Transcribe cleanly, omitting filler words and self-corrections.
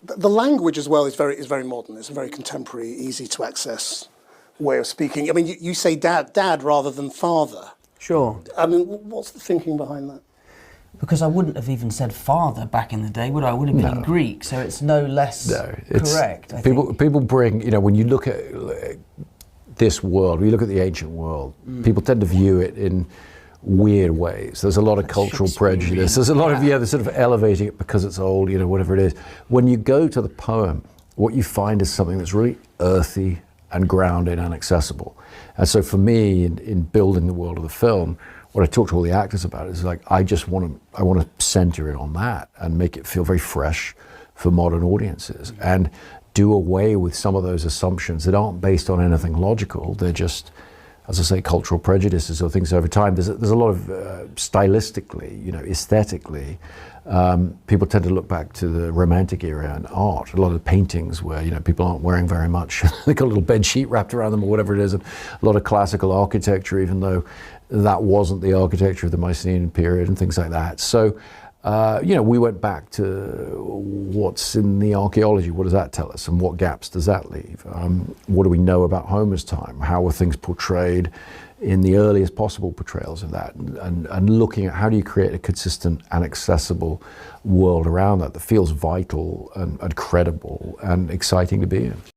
The language as well is very modern. It's a very contemporary, easy to access way of speaking. I mean, you say dad rather than father. Sure. I mean, what's the thinking behind that? Because I wouldn't have even said father back in the day, would I? I would have been in Greek, so it's no less correct. People bring, you know, when you look at this world, when you look at the ancient world, people tend to view it in weird ways. There's a lot of cultural prejudice. There's a lot of, they're sort of elevating it because it's old, you know, whatever it is. When you go to the poem, what you find is something that's really earthy and grounded and accessible. And so for me, in building the world of the film, what I talk to all the actors about is like, I want to center it on that and make it feel very fresh for modern audiences and do away with some of those assumptions that aren't based on anything logical. They're just, as I say, cultural prejudices or things over time. There's a lot of stylistically, you know, aesthetically, people tend to look back to the Romantic era and art. A lot of paintings where, you know, people aren't wearing very much. They've got a little bed sheet wrapped around them or whatever it is. And a lot of classical architecture, even though that wasn't the architecture of the Mycenaean period and things like that. So, you know, we went back to what's in the archaeology. What does that tell us? And what gaps does that leave? What do we know about Homer's time? How were things portrayed in the earliest possible portrayals of that? And looking at how do you create a consistent and accessible world around that feels vital and credible and exciting to be in.